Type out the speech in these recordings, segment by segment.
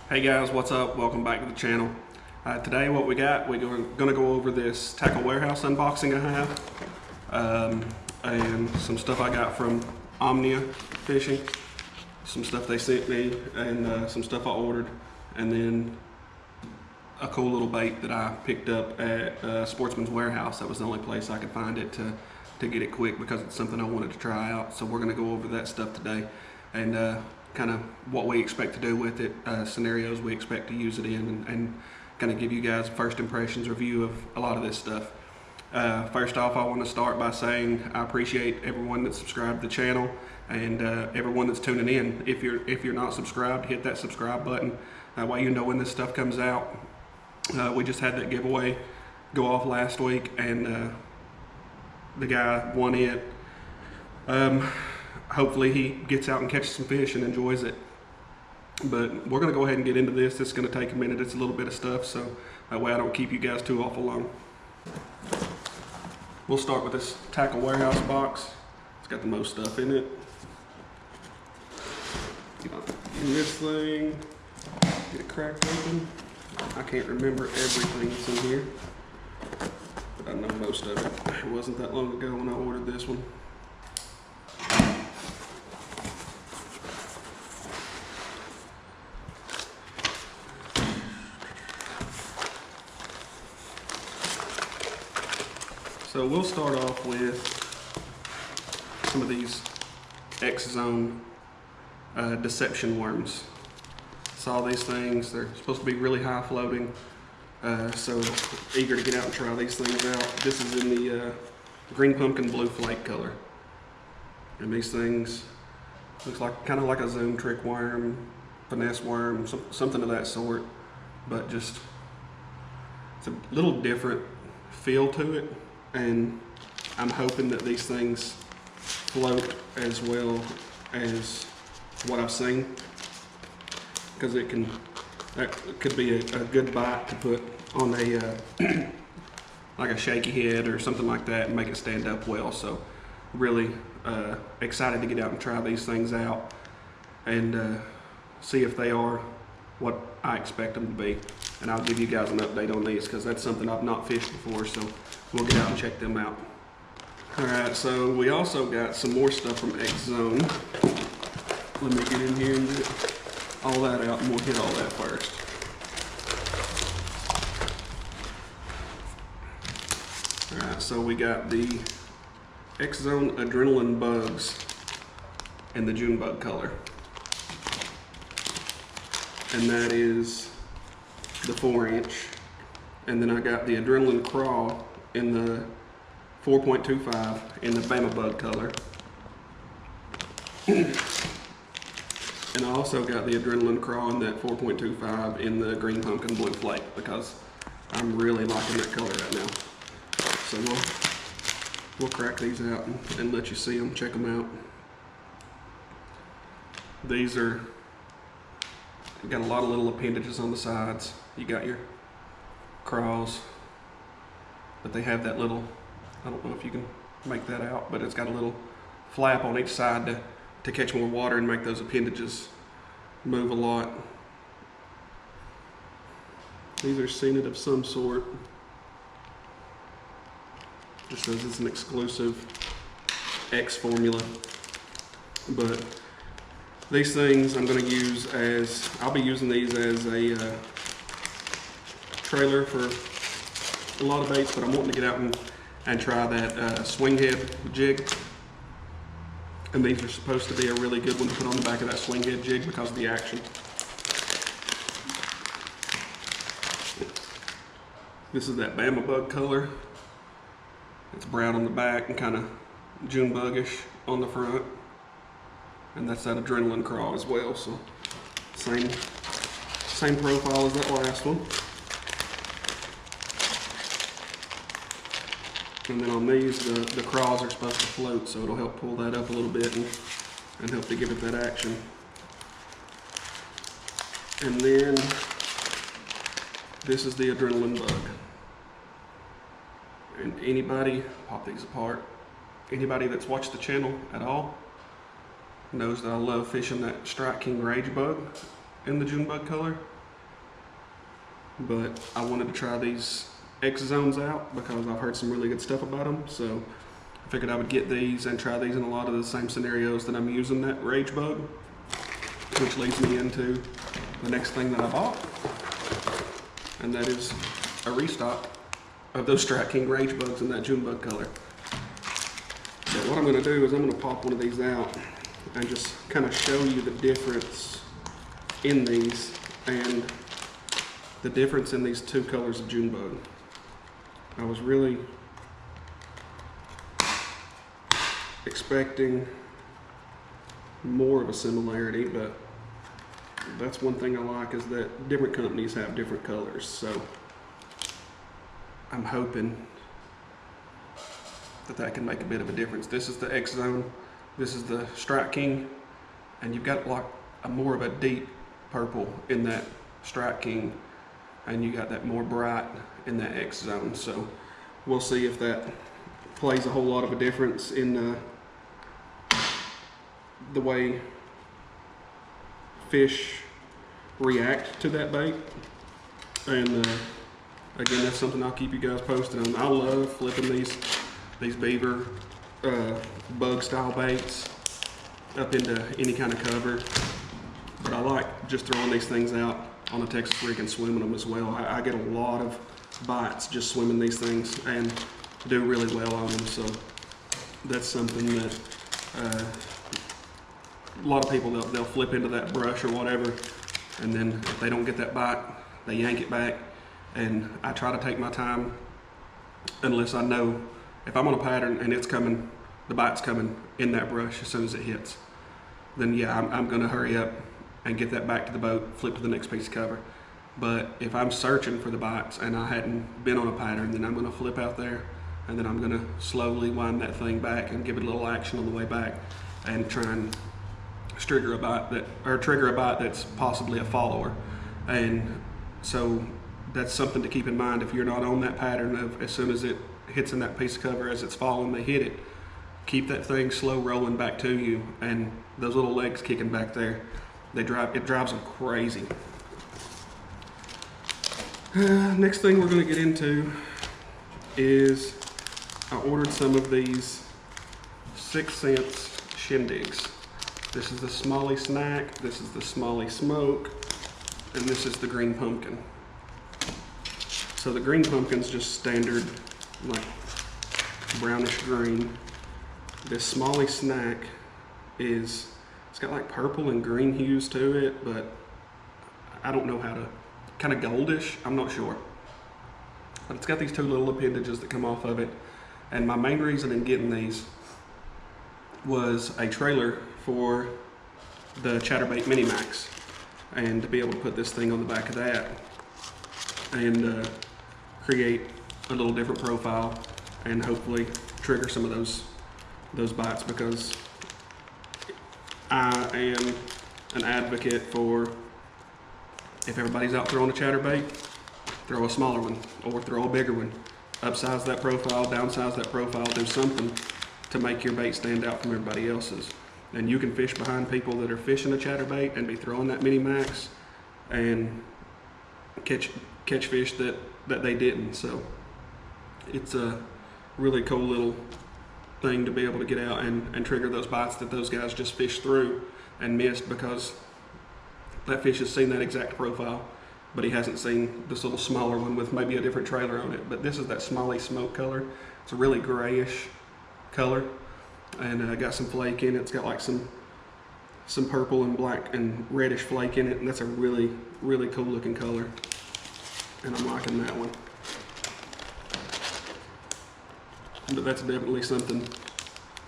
Hey guys, what's up? Welcome back to the channel. Today what we're gonna go over this tackle warehouse unboxing I have, and some stuff I got from Omnia Fishing, some stuff they sent me, and some stuff I ordered, and then a cool little bait that I picked up at Sportsman's Warehouse. That was the only place I could find it to get it quick because it's something I wanted to try out. So we're gonna go over that stuff today, and kind of what we expect to do with it, scenarios we expect to use it in, and kind of give you guys first impressions review of a lot of this stuff. First off, I want to start by saying I appreciate everyone that subscribed to the channel and everyone that's tuning in. If you're not subscribed, hit that subscribe button. That way you know when this stuff comes out. We just had that giveaway go off last week, and the guy won it. Hopefully he gets out and catches some fish and enjoys it. But we're gonna go ahead and get into this. It's gonna take a minute. It's a little bit of stuff, so that way I don't keep you guys too awful long. We'll start with this tackle warehouse box. It's got the most stuff in it. In this thing, get it cracked open. I can't remember everything that's in here, but I know most of it. It wasn't that long ago when I ordered this one. So we'll start off with some of these X-Zone deception worms. Saw these things, they're supposed to be really high floating, so eager to get out and try these things out. This is in the green pumpkin blue flake color. And these things looks like kind of like a zoom trick worm, finesse worm, something of that sort, but just it's a little different feel to it. And I'm hoping that these things float as well as what I've seen, because that could be a good bite to put on a like a shaky head or something like that and make it stand up well. So really excited to get out and try these things out and see if they are what I expect them to be. And I'll give you guys an update on these because that's something I've not fished before, so we'll get out and check them out. Alright, so we also got some more stuff from X-Zone. Let me get in here and get all that out, and we'll hit all that first. Alright, so we got the X-Zone Adrenaline Bugs in the June bug color. And that is the 4-inch. And then I got the Adrenaline Craw in the 4.25 in the Bama bug color. And I also got the Adrenaline Craw in that 4.25 in the green pumpkin blue flake because I'm really liking that color right now. So we'll crack these out and let you see them, check them out. These are got a lot of little appendages on the sides. You got your craws, but they have that little, I don't know if you can make that out, but it's got a little flap on each side to catch more water and make those appendages move a lot. These are scented of some sort. Just says it's an exclusive X formula, but these things I'm going to use as, I'll be using these as a trailer for a lot of baits, but I'm wanting to get out and try that swing head jig. And these are supposed to be a really good one to put on the back of that swing head jig because of the action. This is that Bama bug color. It's brown on the back and kind of June buggish on the front. And that's that Adrenaline Craw as well, so same profile as that last one. And then on these, the craws are supposed to float, so it'll help pull that up a little bit and help to give it that action. And then this is the Adrenaline Bug. And anybody, pop these apart, anybody that's watched the channel at all knows that I love fishing that Strike King Rage Bug. in the June bug color, but I wanted to try these X zones out because I've heard some really good stuff about them. So I figured I would get these and try these in a lot of the same scenarios that I'm using that Rage Bug, which leads me into the next thing that I bought, and that is a restock of those Strike King Rage Bugs in that June bug color. So what I'm going to do is I'm going to pop one of these out and just kind of show you the difference in these and the difference in these two colors of June bug. I was really expecting more of a similarity, but that's one thing I like, is that different companies have different colors. So I'm hoping that can make a bit of a difference. This is the X Zone, this is the Strike King, and you've got like more of a deep purple in that Strike King, and you got that more bright in that X Zone. So we'll see if that plays a whole lot of a difference in the way fish react to that bait. And again, that's something I'll keep you guys posted on. I love flipping these beaver bug style baits up into any kind of cover, but I like just throwing these things out on a Texas rig and swimming them as well. I get a lot of bites just swimming these things and do really well on them. So that's something that a lot of people, they'll flip into that brush or whatever, and then if they don't get that bite, they yank it back. And I try to take my time, unless I know if I'm on a pattern and it's coming, the bite's coming in that brush as soon as it hits, then yeah, I'm gonna hurry up and get that back to the boat, flip to the next piece of cover. But if I'm searching for the bites and I hadn't been on a pattern, then I'm gonna flip out there, and then I'm gonna slowly wind that thing back and give it a little action on the way back and try and trigger a bite that's possibly a follower. And so that's something to keep in mind. If you're not on that pattern of as soon as it hits in that piece of cover, as it's falling, they hit it, keep that thing slow rolling back to you, and those little legs kicking back there, it drives them crazy. Next thing we're going to get into is I ordered some of these 6 Sense shindigs. This is the Smalley Snack, this is the Smalley Smoke, and this is the Green Pumpkin. So the Green Pumpkin's just standard, like brownish green. This Smalley Snack it's got like purple and green hues to it, but I don't know how to, kind of goldish, I'm not sure. But it's got these two little appendages that come off of it. And my main reason in getting these was a trailer for the Chatterbait Mini Max, and to be able to put this thing on the back of that and create a little different profile and hopefully trigger some of those bites, because I am an advocate for, if everybody's out throwing a chatterbait, throw a smaller one or throw a bigger one. Upsize that profile, downsize that profile, do something to make your bait stand out from everybody else's. And you can fish behind people that are fishing a chatterbait and be throwing that Mini Max and catch fish that they didn't. So it's a really cool little thing to be able to get out and trigger those bites that those guys just fished through and missed, because that fish has seen that exact profile, but he hasn't seen this little smaller one with maybe a different trailer on it. But this is that Smalley Smoke color. It's a really grayish color, and got some flake in it. It's got like some purple and black and reddish flake in it, and that's a really, really cool looking color, and I'm liking that one. But that's definitely something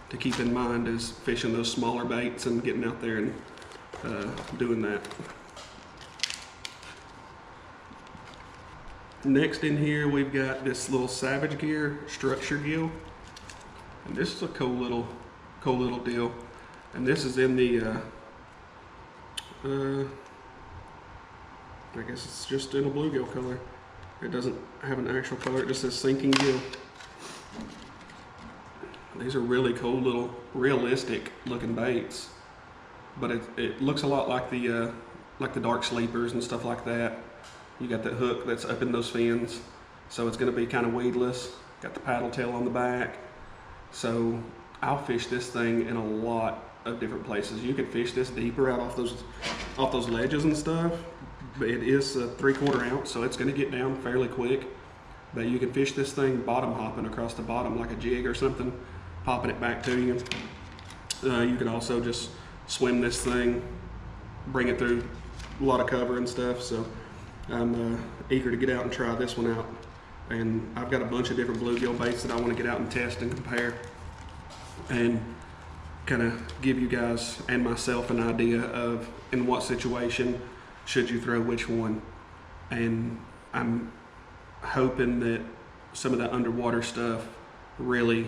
to keep in mind, is fishing those smaller baits and getting out there and doing that. Next in here we've got this little Savage Gear structure gill, and this is a cool little deal. And this is in the I guess it's just in a bluegill color. It doesn't have an actual color, it just says sinking gill. These are really cool little realistic looking baits, but it looks a lot like the like the dark sleepers and stuff like that. You got that hook that's up in those fins, so it's going to be kind of weedless. Got the paddle tail on the back, so I'll fish this thing in a lot of different places. You can fish this deeper out off those ledges and stuff, but it is a 3/4 ounce, so it's going to get down fairly quick. But you can fish this thing bottom hopping across the bottom like a jig or something, popping it back to you. You can also just swim this thing, bring it through a lot of cover and stuff. So I'm eager to get out and try this one out. And I've got a bunch of different bluegill baits that I want to get out and test and compare, and kind of give you guys and myself an idea of in what situation should you throw which one. And I'm hoping that some of that underwater stuff really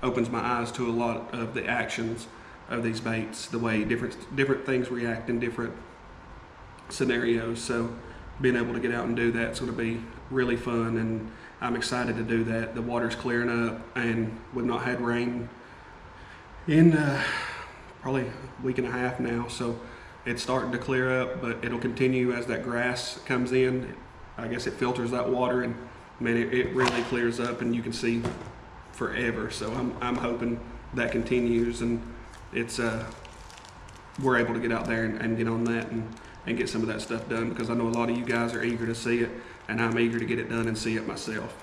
opens my eyes to a lot of the actions of these baits, the way different things react in different scenarios. So being able to get out and do that's going to be really fun, and I'm excited to do that. The water's clearing up, and we've not had rain in probably a week and a half now, so it's starting to clear up, but it'll continue as that grass comes in. I guess it filters that water, and man, it really clears up, and you can see forever. So I'm hoping that continues, and it's we're able to get out there and get on that and get some of that stuff done, because I know a lot of you guys are eager to see it, and I'm eager to get it done and see it myself.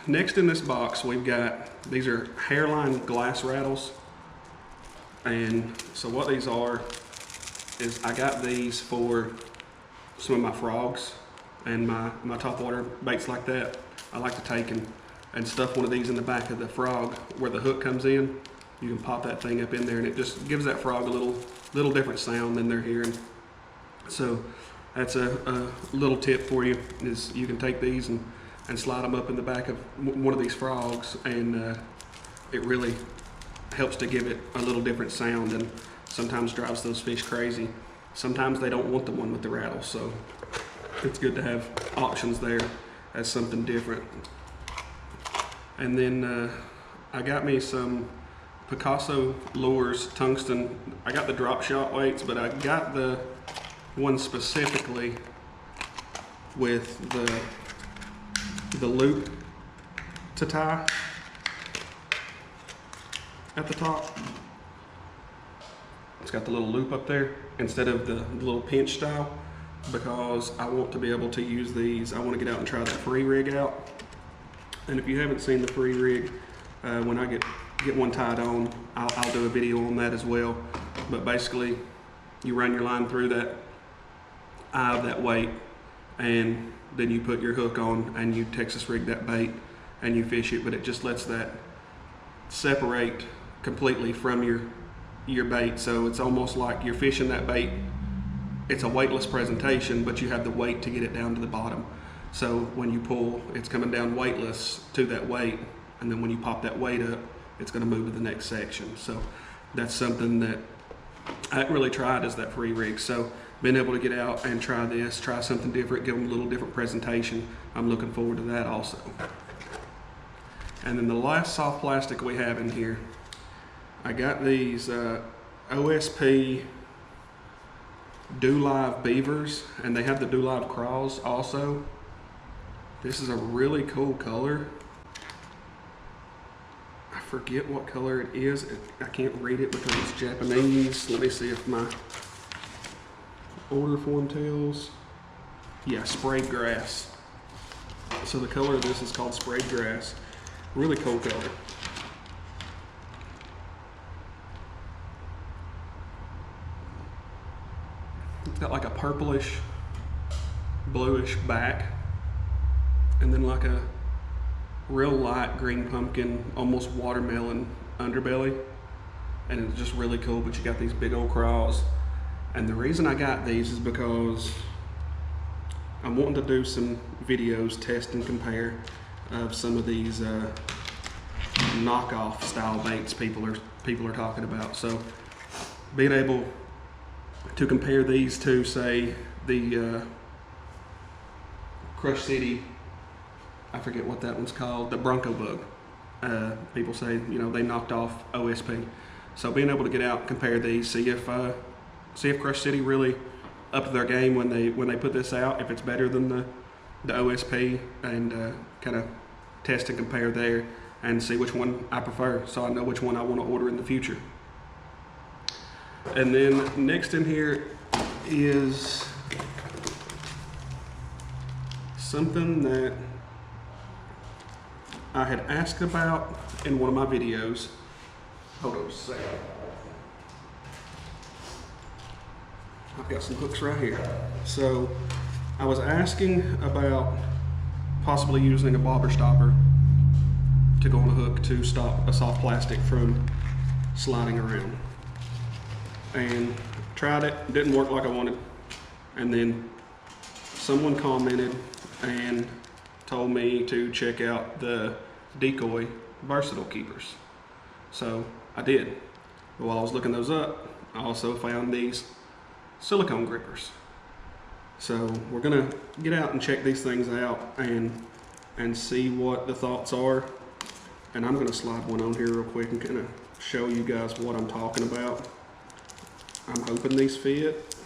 Next in this box, we've got, these are hairline glass rattles. And so what these are is I got these for some of my frogs and my topwater baits like that. I like to take and stuff one of these in the back of the frog where the hook comes in. You can pop that thing up in there, and it just gives that frog a little different sound than they're hearing. So that's a little tip for you, is you can take these and slide them up in the back of one of these frogs, and it really helps to give it a little different sound, and sometimes drives those fish crazy. Sometimes they don't want the one with the rattle, so it's good to have options there as something different. And then I got me some Picasso Lures tungsten. I got the drop shot weights, but I got the one specifically with the loop to tie at the top. It's got the little loop up there instead of the little pinch style, because I want to be able to use these. I want to get out and try that free rig out. And if you haven't seen the free rig, when I get one tied on, I'll do a video on that as well. But basically, you run your line through that eye of that weight, and then you put your hook on and you Texas rig that bait and you fish it, but it just lets that separate completely from your bait. So it's almost like you're fishing that bait. It's a weightless presentation, but you have the weight to get it down to the bottom. So when you pull, it's coming down weightless to that weight, and then when you pop that weight up, it's going to move to the next section. So that's something that I haven't really tried, is that free rig. So being able to get out and try this, try something different, give them a little different presentation, I'm looking forward to that also. And then the last soft plastic we have in here, I got these OSP Do Live beavers, and they have the Do Live craws also. This is a really cool color. I forget what color it is. I can't read it because it's Japanese. Let me see if my order form tells. Yeah, sprayed grass. So the color of this is called sprayed grass. Really cool color. It's got like a purplish, bluish back, and then like a real light green pumpkin, almost watermelon underbelly. And it's just really cool, but you got these big old craws. And the reason I got these is because I'm wanting to do some videos, test and compare of some of these knockoff style baits people are talking about. So being able to compare these to, say, the Crush City, I forget what that one's called, the Bronco Bug. People say, you know, they knocked off OSP. So being able to get out and compare these, see if see if Crush City really upped their game when they put this out, if it's better than the OSP, and kind of test and compare there and see which one I prefer, so I know which one I want to order in the future. And then next in here is something that I had asked about in one of my videos. Hold on a second. I've got some hooks right here. So I was asking about possibly using a bobber stopper to go on a hook to stop a soft plastic from sliding around. And tried it, didn't work like I wanted. And then someone commented and told me to check out the Decoy versatile keepers. So I did. But while I was looking those up, I also found these silicone grippers. So we're gonna get out and check these things out and see what the thoughts are. And I'm gonna slide one on here real quick and kind of show you guys what I'm talking about. I'm hoping these fit.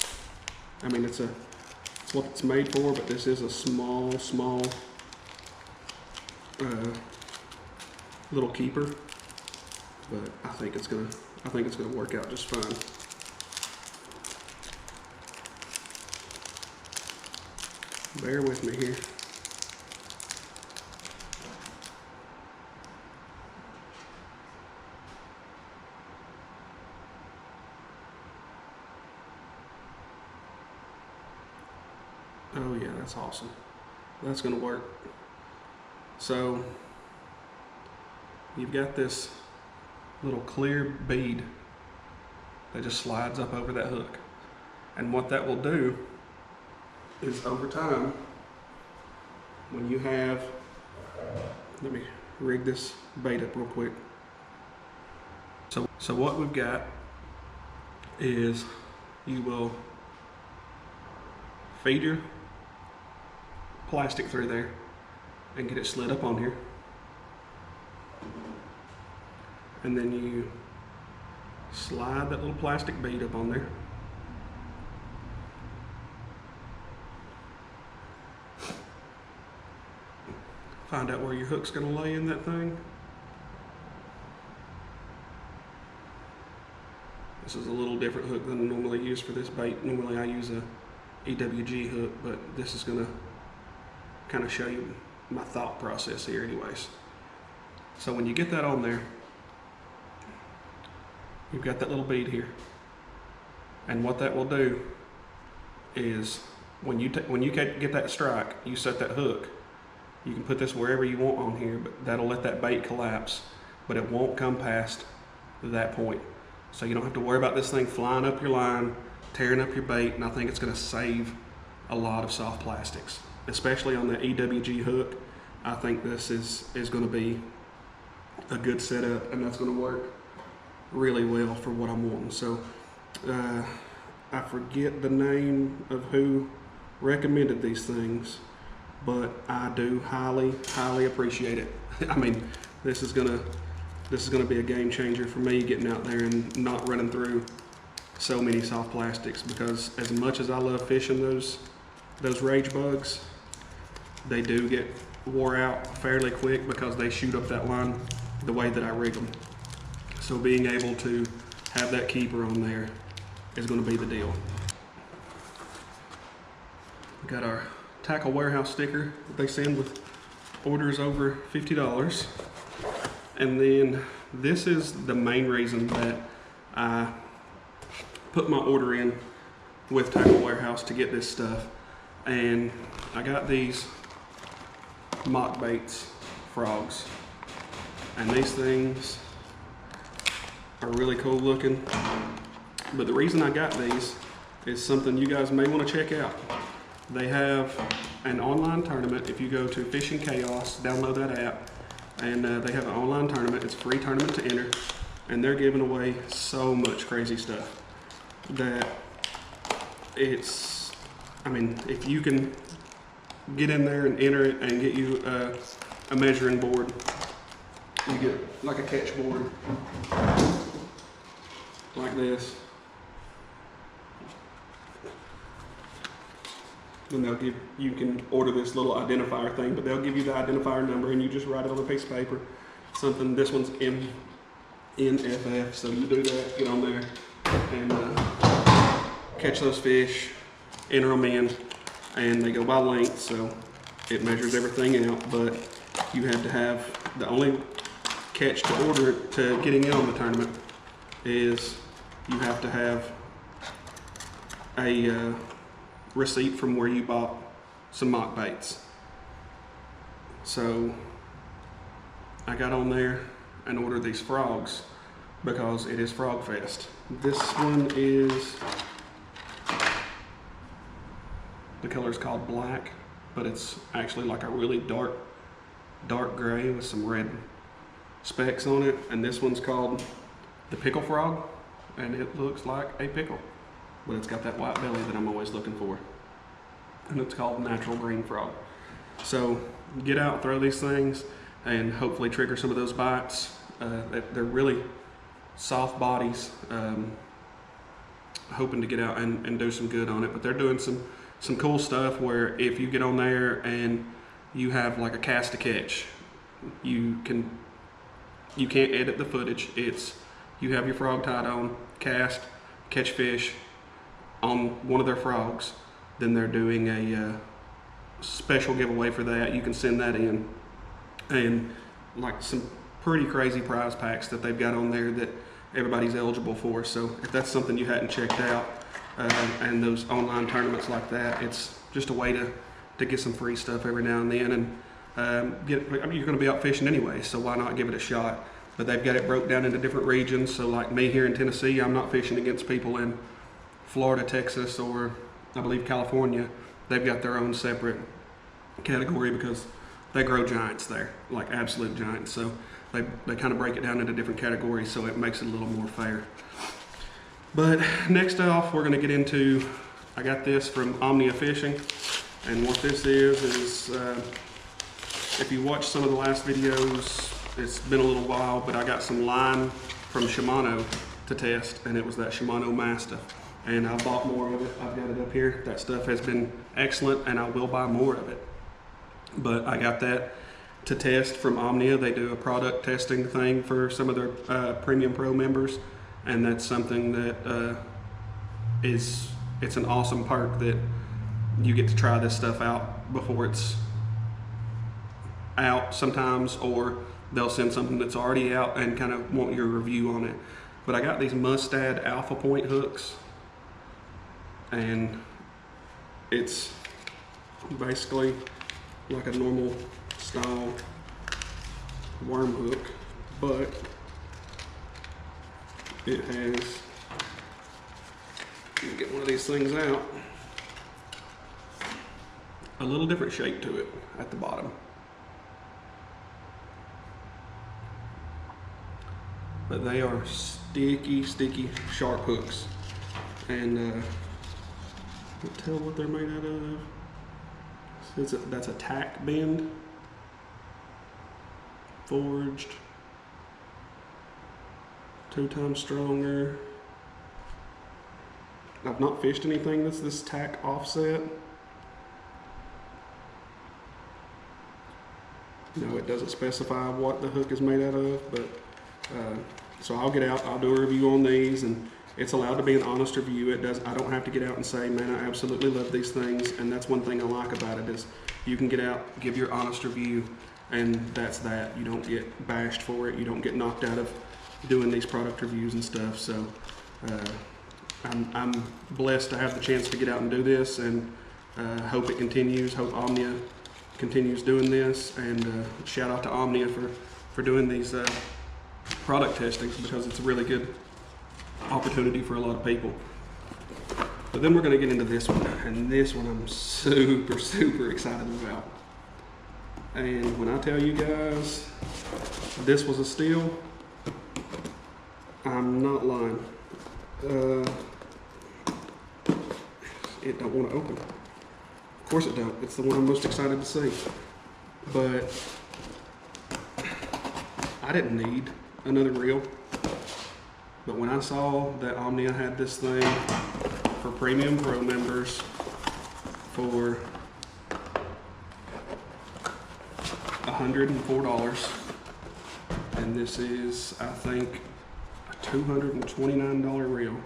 I mean, it's what it's made for, but this is a small little keeper. But I think it's gonna work out just fine. Bear with me here. Oh yeah, that's awesome. That's gonna work. So you've got this little clear bead that just slides up over that hook. And what that will do is over time, when you have, let me rig this bait up real quick. So what we've got is you will feed your plastic through there and get it slid up on here. And then you slide that little plastic bead up on there. Find out where your hook's gonna lay in that thing. This is a little different hook than I normally use for this bait. Normally I use a EWG hook, but this is gonna kind of show you my thought process here anyways. So when you get that on there, you've got that little bead here. And what that will do is when you get that strike, you set that hook. You can put this wherever you want on here, but that'll let that bait collapse, but it won't come past that point. So you don't have to worry about this thing flying up your line, tearing up your bait, and I think it's gonna save a lot of soft plastics, especially on the EWG hook. I think this is gonna be a good setup, and that's gonna work really well for what I'm wanting. So I forget the name of who recommended these things, but I do highly appreciate it. I mean, this is gonna be a game changer for me, getting out there and not running through so many soft plastics, because as much as I love fishing those rage bugs, they do get wore out fairly quick because they shoot up that line the way that I rig them. So being able to have that keeper on there is going to be the deal. We got our tackle warehouse sticker that they send with orders over $50. And then this is the main reason that I put my order in with Tackle Warehouse, to get this stuff. And I got these mock baits frogs, and these things are really cool looking. But the reason I got these is something you guys may want to check out. They have an online tournament. If you go to Fishing Chaos, download that app, and they have an online tournament. It's a free tournament to enter, and they're giving away so much crazy stuff that it's, I mean, if you can get in there and enter it and get you a measuring board, you get like a catch board like this. then you can order this little identifier thing, but they'll give you the identifier number and you just write it on a piece of paper. This one's NFF, so you do that, get on there and catch those fish, enter them in, and they go by length, so it measures everything out. But you have to have, the only catch to order it, to getting in on the tournament, is you have to have a receipt from where you bought some mock baits. So I got on there and ordered these frogs because it is Frog Fest. This one is, the color is called black, but it's actually like a really dark gray with some red specks on it. And this one's called the pickle frog, and it looks like a pickle, but it's got that white belly that I'm always looking for. And it's called natural green frog. So get out, throw these things, and hopefully trigger some of those bites. They're really soft bodies, hoping to get out and do some good on it. But they're doing some cool stuff where if you get on there and you have like a cast to catch, you can't edit the footage. You have your frog tied on, cast, catch fish on one of their frogs. Then they're doing a special giveaway for that. You can send that in, and like some pretty crazy prize packs that they've got on there that everybody's eligible for. So if that's something you hadn't checked out, and those online tournaments like that, it's just a way to get some free stuff every now and then, and you're going to be out fishing anyway, so why not give it a shot? But they've got it broke down into different regions. So like me here in Tennessee, I'm not fishing against people in Florida, Texas, or I believe California. They've got their own separate category because they grow giants there, like absolute giants. So they kind of break it down into different categories, so it makes it a little more fair. But next off, we're going to get into, I got this from Omnia Fishing, and what this is if you watch some of the last videos, it's been a little while, but I got some line from Shimano to test, and it was that Shimano Mastiff. And I bought more of it. I've got it up here. That stuff has been excellent, and I will buy more of it. But I got that to test from Omnia. They do a product testing thing for some of their Premium Pro members, and that's something that it's an awesome perk that you get to try this stuff out before it's out sometimes, or they'll send something that's already out and kind of want your review on it. But I got these Mustad Alpha Point hooks, and it's basically like a normal style worm hook, but it has, let me get one of these things out, a little different shape to it at the bottom. But they are sticky, sharp hooks. And I can't tell what they're made out of. That's a tack bend, forged, 2 times stronger. I've not fished anything that's this tack offset. No, it doesn't specify what the hook is made out of, but so I'll get out, I'll do a review on these, and it's allowed to be an honest review. I don't have to get out and say, man, I absolutely love these things. And that's one thing I like about it, is you can get out, give your honest review, and that's that. You don't get bashed for it. You don't get knocked out of doing these product reviews and stuff. So I'm blessed to have the chance to get out and do this, and hope it continues. Hope Omnia continues doing this, and shout out to Omnia for doing these product testings, because it's a really good opportunity for a lot of people. But then we're going to get into this one, and this one I'm super excited about. And when I tell you guys this was a steal, I'm not lying. It don't want to open. Of course it don't. It's the one I'm most excited to see. But I didn't need another reel. But when I saw that Omnia had this thing for Premium Pro members for $104. And this is, I think, a $229 reel.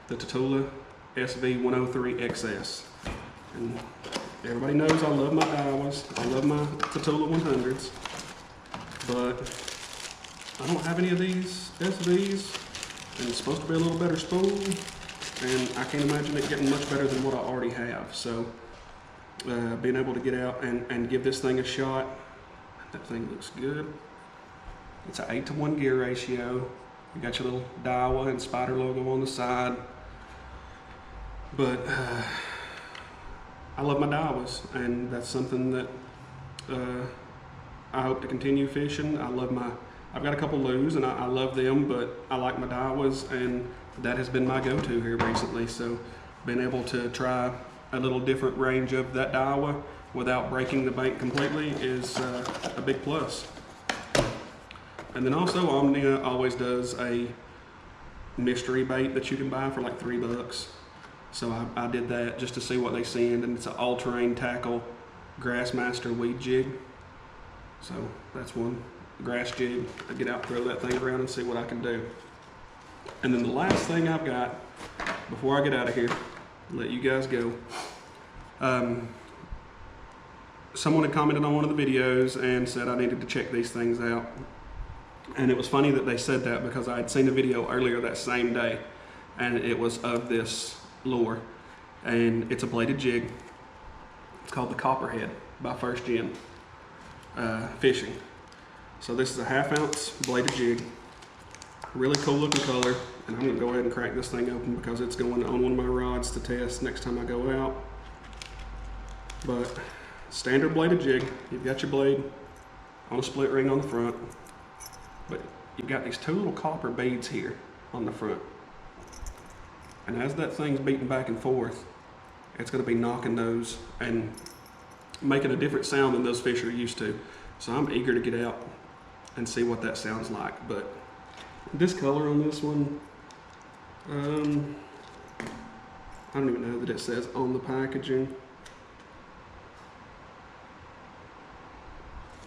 The Tatula SV103XS. And everybody knows I love my Daiwas. I love my Tatula 100s. But I don't have any of these SVs. And it's supposed to be a little better spool. And I can't imagine it getting much better than what I already have. So being able to get out and give this thing a shot. That thing looks good. It's an 8-to-1 gear ratio. You got your little Daiwa and Spider logo on the side. But I love my Daiwas, and that's something that I hope to continue fishing. I've got a couple loos, and I love them, but I like my Daiwas, and that has been my go-to here recently. So being able to try a little different range of that Daiwa without breaking the bank completely is a big plus. And then also Omnia always does a mystery bait that you can buy for like $3. So I did that just to see what they send, and it's an all-terrain tackle Grassmaster weed jig. So that's one grass jig. I get out, throw that thing around, and see what I can do. And then the last thing I've got before I get out of here, let you guys go. Someone had commented on one of the videos and said I needed to check these things out. And it was funny that they said that because I had seen a video earlier that same day, and it was of this lure, and it's a bladed jig. It's called the Copperhead by First Gen Fishing. So this is a 1/2 ounce bladed jig, really cool looking color, and I'm gonna go ahead and crack this thing open because it's going on one of my rods to test next time I go out. But standard bladed jig, you've got your blade on a split ring on the front, but you've got these 2 little copper beads here on the front. And as that thing's beating back and forth, it's going to be knocking those and making a different sound than those fish are used to. So I'm eager to get out and see what that sounds like. But this color on this one, I don't even know that it says on the packaging.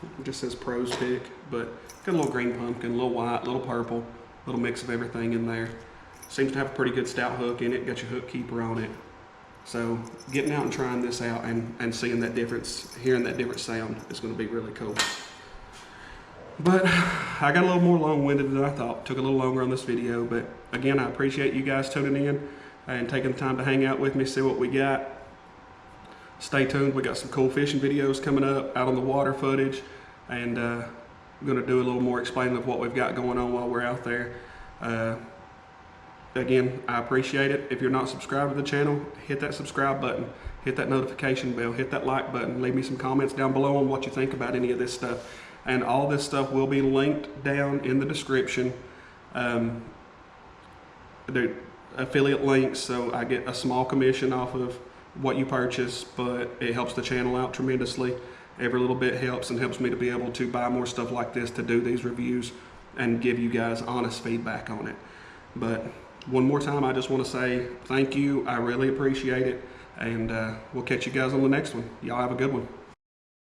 It just says Pro Stick, but got a little green pumpkin, a little white, a little purple, a little mix of everything in there. Seems to have a pretty good stout hook in it, got your hook keeper on it. So getting out and trying this out and seeing that difference, hearing that different sound is going to be really cool. But I got a little more long-winded than I thought. Took a little longer on this video, but again, I appreciate you guys tuning in and taking the time to hang out with me, see what we got. Stay tuned, we got some cool fishing videos coming up, out on the water footage, and I'm going to do a little more explaining of what we've got going on while we're out there. Again, I appreciate it. If you're not subscribed to the channel, hit that subscribe button, hit that notification bell, hit that like button, leave me some comments down below on what you think about any of this stuff. And all this stuff will be linked down in the description. They're affiliate links, so I get a small commission off of what you purchase, but it helps the channel out tremendously. Every little bit helps, and helps me to be able to buy more stuff like this, to do these reviews and give you guys honest feedback on it. But one more time, I just want to say thank you. I really appreciate it, and we'll catch you guys on the next one. Y'all have a good one.